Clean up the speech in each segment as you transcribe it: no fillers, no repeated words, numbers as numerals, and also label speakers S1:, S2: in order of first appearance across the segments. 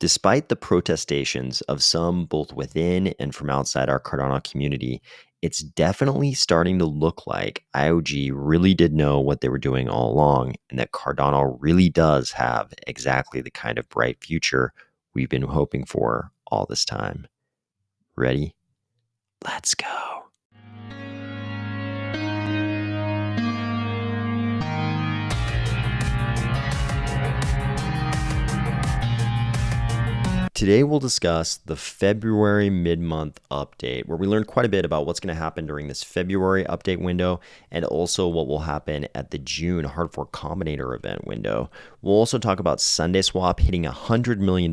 S1: Despite the protestations of some both within and from outside our Cardano community, it's definitely starting to look like IOG really did know what they were doing all along, and that Cardano really does have exactly the kind of bright future we've been hoping for all this time. Ready? Let's go. Today, we'll discuss the February mid-month update, where we learned quite a bit about what's going to happen during this February update window and also what will happen at the June Hardfork Combinator event window. We'll also talk about SundaeSwap hitting $100 million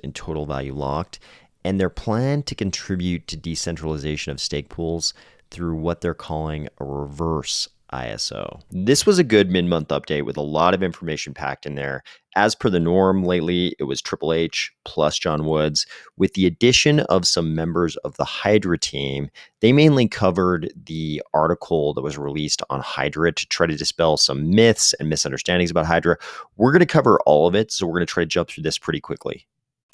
S1: in total value locked and their plan to contribute to decentralization of stake pools through what they're calling a reverse ISO. This was a good mid-month update with a lot of information packed in there. As per the norm lately, it was Triple H plus John Woods. With the addition of some members of the Hydra team, they mainly covered the article that was released on Hydra to try to dispel some myths and misunderstandings about Hydra. We're going to cover all of it, so we're going to try to jump through this pretty quickly.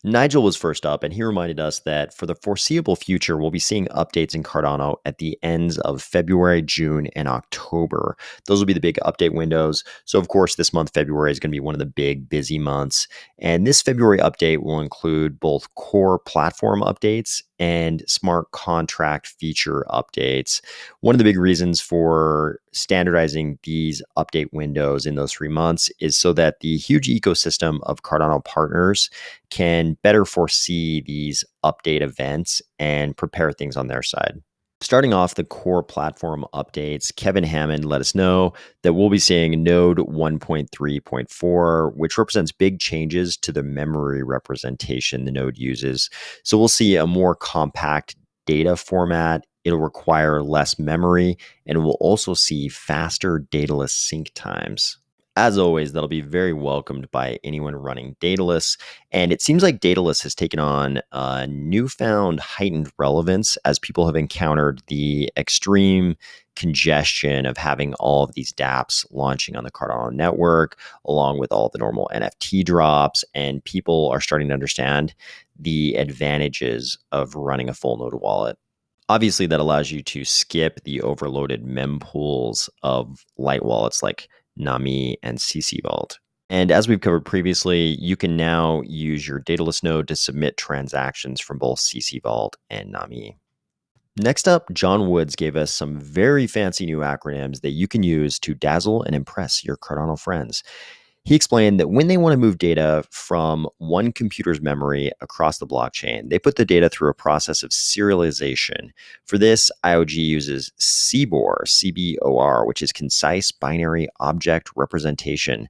S1: Nigel was first up, and he reminded us that for the foreseeable future, we'll be seeing updates in Cardano at the ends of February, June, and October. Those will be the big update windows. So, of course, this month, February, is going to be one of the big, busy months. And this February update will include both core platform updates and smart contract feature updates. One of the big reasons for standardizing these update windows in those 3 months is so that the huge ecosystem of Cardano partners can better foresee these update events and prepare things on their side. Starting off the core platform updates, Kevin Hammond let us know that we'll be seeing Node 1.3.4, which represents big changes to the memory representation the node uses. So we'll see a more compact data format. It'll require less memory, and we'll also see faster dataless sync times. As always, that'll be very welcomed by anyone running Daedalus, and it seems like Daedalus has taken on a newfound heightened relevance as people have encountered the extreme congestion of having all of these dApps launching on the Cardano network, along with all the normal NFT drops, and people are starting to understand the advantages of running a full node wallet. Obviously, that allows you to skip the overloaded mempools of light wallets like Nami and CC Vault. And as we've covered previously, you can now use your Daedalus node to submit transactions from both CC Vault and Nami. Next up, John Woods gave us some very fancy new acronyms that you can use to dazzle and impress your Cardano friends. He explained that when they want to move data from one computer's memory across the blockchain, they put the data through a process of serialization. For this, IOG uses CBOR, CBOR, which is concise binary object representation.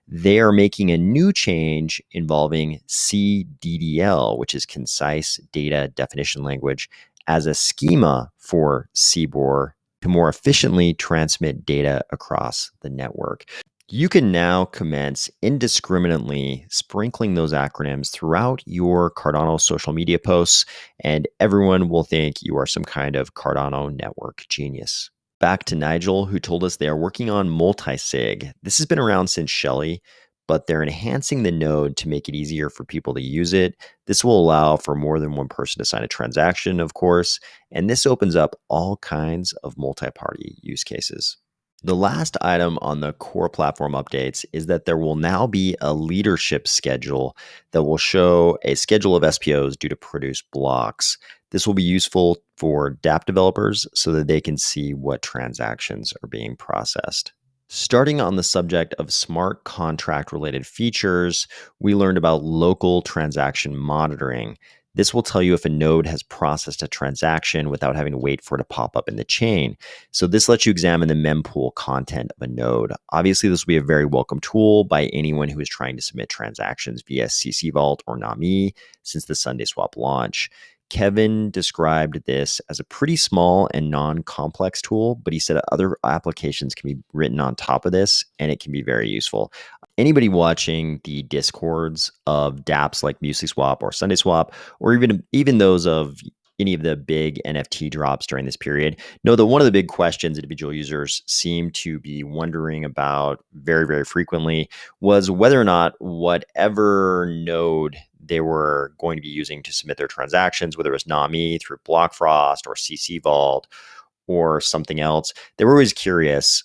S1: They are making a new change involving CDDL, which is concise data definition language, as a schema for CBOR to more efficiently transmit data across the network. You can now commence indiscriminately sprinkling those acronyms throughout your Cardano social media posts, and everyone will think you are some kind of Cardano network genius. Back to Nigel, who told us they are working on multi-sig. This has been around since Shelley, but they're enhancing the node to make it easier for people to use it. This will allow for more than one person to sign a transaction, of course, and this opens up all kinds of multi-party use cases. The last item on the core platform updates is that there will now be a leadership schedule that will show a schedule of SPOs due to produce blocks. This will be useful for dApp developers so that they can see what transactions are being processed. Starting on the subject of smart contract related features, we learned about local transaction monitoring. This will tell you if a node has processed a transaction without having to wait for it to pop up in the chain. So this lets you examine the mempool content of a node. Obviously, this will be a very welcome tool by anyone who is trying to submit transactions via CC Vault or Nami since the SundaeSwap launch. Kevin described this as a pretty small and non-complex tool, but he said other applications can be written on top of this, and it can be very useful. Anybody watching the discords of dApps like MusicSwap or SundaeSwap, or even those of any of the big NFT drops during this period. Know that one of the big questions individual users seem to be wondering about very, very frequently was whether or not whatever node they were going to be using to submit their transactions, whether it was NAMI through Blockfrost or CC Vault or something else, they were always curious,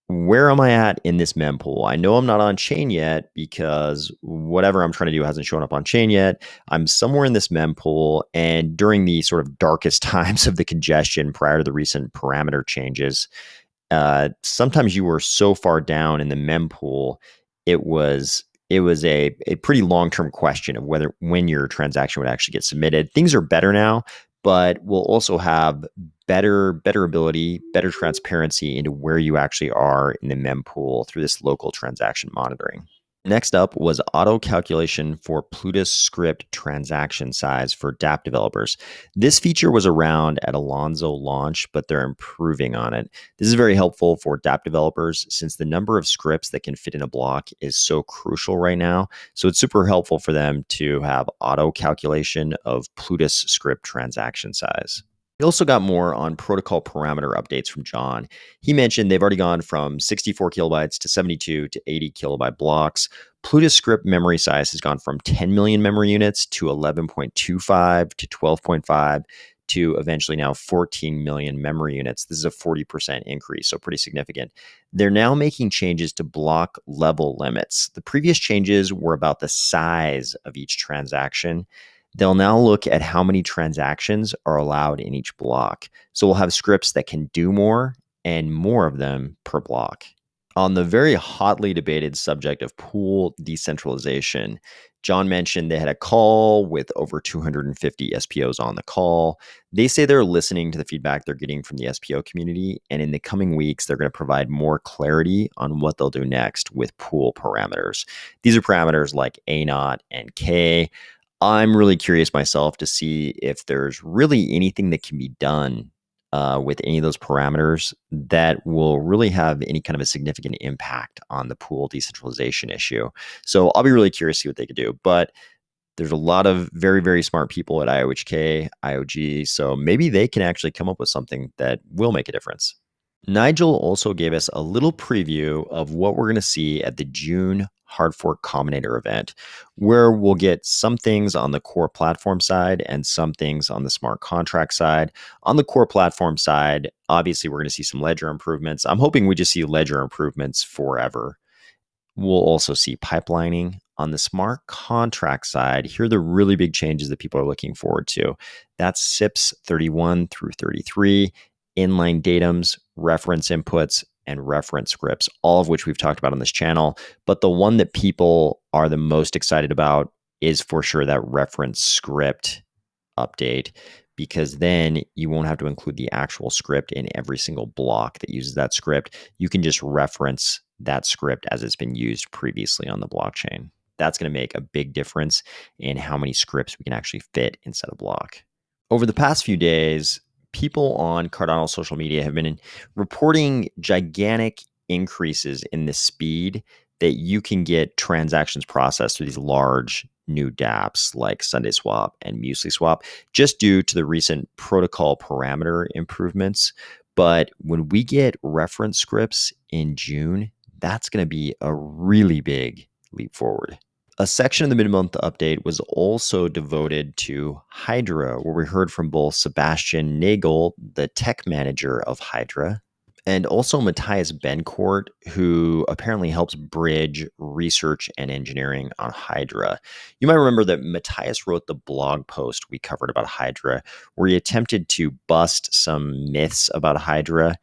S1: where am I at in this mempool? I know I'm not on chain yet because whatever I'm trying to do hasn't shown up on chain yet. I'm somewhere in this mempool. And during the sort of darkest times of the congestion prior to the recent parameter changes, sometimes you were so far down in the mempool, it was a pretty long-term question of whether when your transaction would actually get submitted. Things are better now, but we'll also have better ability, better transparency into where you actually are in the mempool through this local transaction monitoring. Next up was auto calculation for Plutus script transaction size for dApp developers. This feature was around at Alonzo launch, but they're improving on it. This is very helpful for dApp developers since the number of scripts that can fit in a block is so crucial right now. So it's super helpful for them to have auto calculation of Plutus script transaction size. We also got more on protocol parameter updates from John. He mentioned they've already gone from 64 kilobytes to 72 to 80 kilobyte blocks. Plutus script memory size has gone from 10 million memory units to 11.25 to 12.5 to eventually now 14 million memory units. This is a 40% increase, so pretty significant. They're now making changes to block level limits. The previous changes were about the size of each transaction. They'll now look at how many transactions are allowed in each block. So we'll have scripts that can do more and more of them per block. On the very hotly debated subject of pool decentralization, John mentioned they had a call with over 250 SPOs on the call. They say they're listening to the feedback they're getting from the SPO community, and in the coming weeks, they're going to provide more clarity on what they'll do next with pool parameters. These are parameters like A naught and K. I'm really curious myself to see if there's really anything that can be done with any of those parameters that will really have any kind of a significant impact on the pool decentralization issue. So I'll be really curious to see what they could do. But there's a lot of very, very smart people at IOHK, IOG, so maybe they can actually come up with something that will make a difference. Nigel also gave us a little preview of what we're going to see at the June Hardfork Combinator event, where we'll get some things on the core platform side and some things on the smart contract side. On the core platform side, obviously, we're going to see some ledger improvements. I'm hoping we just see ledger improvements forever. We'll also see pipelining. On the smart contract side, here are the really big changes that people are looking forward to. That's SIPs 31 through 33, inline datums, reference inputs, and reference scripts, all of which we've talked about on this channel. But the one that people are the most excited about is for sure that reference script update, because then you won't have to include the actual script in every single block that uses that script. You can just reference that script as it's been used previously on the blockchain. That's going to make a big difference in how many scripts we can actually fit inside a block. Over the past few days, people on Cardano social media have been reporting gigantic increases in the speed that you can get transactions processed through these large new dApps like Sundae Swap and Muesli Swap, just due to the recent protocol parameter improvements. But when we get reference scripts in June, that's going to be a really big leap forward. A section of the mid-month update was also devoted to Hydra, where we heard from both Sebastian Nagel, the tech manager of Hydra, and also Matthias Bencourt, who apparently helps bridge research and engineering on Hydra. You might remember that Matthias wrote the blog post we covered about Hydra, where he attempted to bust some myths about Hydra.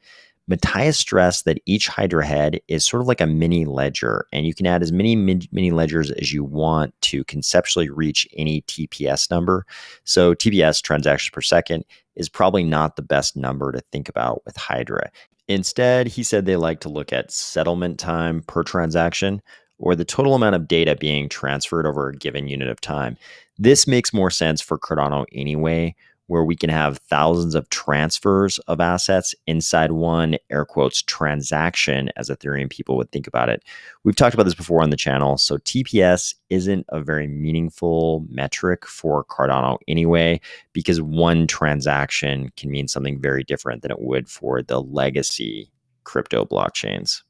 S1: Matthias stressed that each Hydra head is sort of like a mini ledger, and you can add as many mini ledgers as you want to conceptually reach any TPS number. So TPS, transactions per second, is probably not the best number to think about with Hydra. Instead, he said they like to look at settlement time per transaction, or the total amount of data being transferred over a given unit of time. This makes more sense for Cardano anyway, where we can have thousands of transfers of assets inside one air quotes transaction, as Ethereum people would think about it. We've talked about this before on the channel. So TPS isn't a very meaningful metric for Cardano anyway, because one transaction can mean something very different than it would for the legacy crypto blockchains.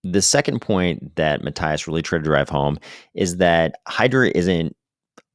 S1: The second point that Matthias really tried to drive home is that Hydra isn't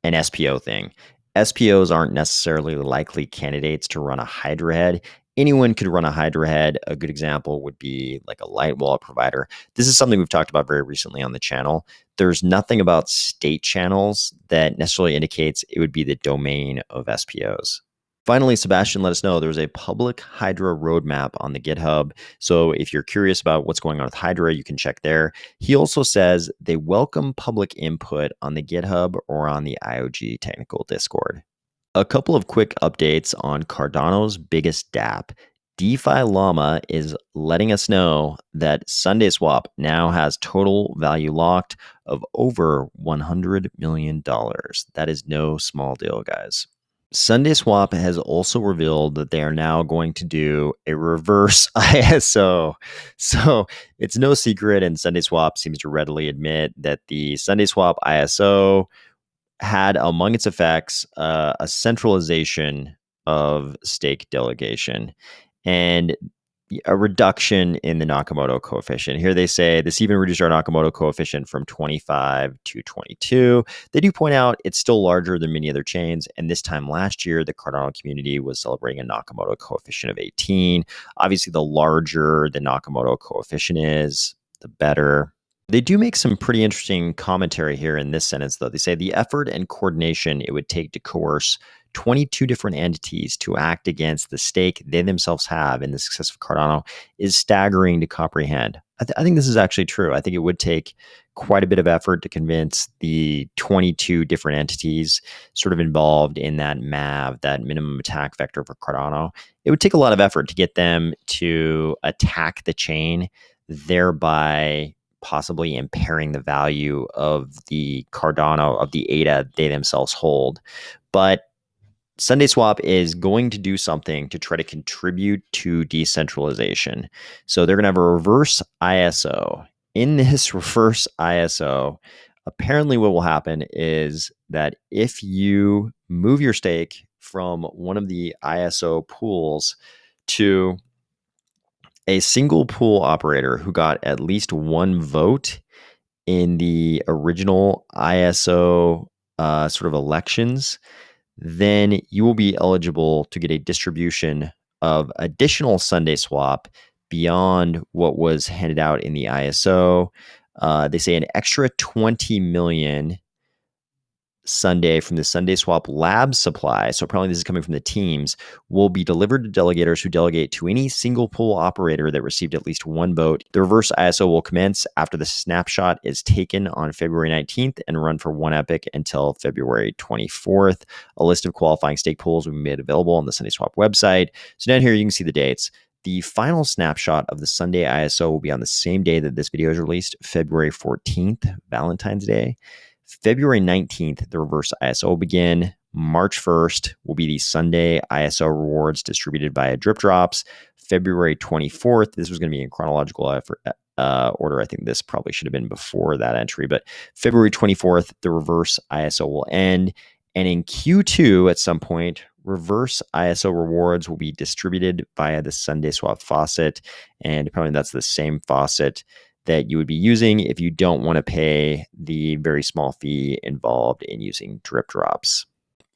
S1: an SPO thing. SPOs aren't necessarily likely candidates to run a Hydra head. Anyone could run a Hydra head. A good example would be like a light wallet provider. This is something we've talked about very recently on the channel. There's nothing about state channels that necessarily indicates it would be the domain of SPOs. Finally, Sebastian let us know there's a public Hydra roadmap on the GitHub. So if you're curious about what's going on with Hydra, you can check there. He also says they welcome public input on the GitHub or on the IOG technical Discord. A couple of quick updates on Cardano's biggest DApp. DeFi Llama is letting us know that Sundae Swap now has total value locked of over $100 million. That is no small deal, guys. Sundae Swap has also revealed that they are now going to do a reverse ISO. So it's no secret, and Sundae Swap seems to readily admit that the Sundae Swap ISO had among its effects a centralization of stake delegation and a reduction in the Nakamoto coefficient. Here they say this even reduced our Nakamoto coefficient from 25 to 22. They do point out it's still larger than many other chains. And this time last year, the Cardano community was celebrating a Nakamoto coefficient of 18. Obviously, the larger the Nakamoto coefficient is, the better. They do make some pretty interesting commentary here in this sentence, though. They say the effort and coordination it would take to coerce 22 different entities to act against the stake they themselves have in the success of Cardano is staggering to comprehend. I think this is actually true. I think it would take quite a bit of effort to convince the 22 different entities sort of involved in that MAV, that minimum attack vector for Cardano. It would take a lot of effort to get them to attack the chain, thereby possibly impairing the value of the Cardano, of the ADA they themselves hold. But Sundae Swap is going to do something to try to contribute to decentralization. So they're going to have a reverse ISO. In this reverse ISO, apparently what will happen is that if you move your stake from one of the ISO pools to a single pool operator who got at least one vote in the original ISO sort of elections, then you will be eligible to get a distribution of additional Sundae Swap beyond what was handed out in the ISO. They say an extra 20 million Sundae from the Sundae Swap lab supply, so apparently this is coming from the teams, will be delivered to delegators who delegate to any single pool operator that received at least one vote. The reverse ISO will commence after the snapshot is taken on February 19th and run for one epoch until February 24th. A list of qualifying stake pools will be made available on the Sundae Swap website. So down here you can see the dates. The final snapshot of the Sundae ISO will be on the same day that this video is released, February 14th, Valentine's Day. February 19th, the reverse ISO will begin. March 1st will be the Sundae ISO rewards distributed via drip drops. February 24th, this was going to be in chronological order. I think this probably should have been before that entry, but February 24th, the reverse ISO will end. And in Q2, at some point, reverse ISO rewards will be distributed via the Sundae Swap faucet. And apparently that's the same faucet that you would be using if you don't want to pay the very small fee involved in using drip drops.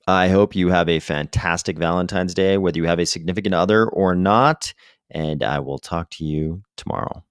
S1: I hope you have a fantastic Valentine's Day, whether you have a significant other or not, and I will talk to you tomorrow.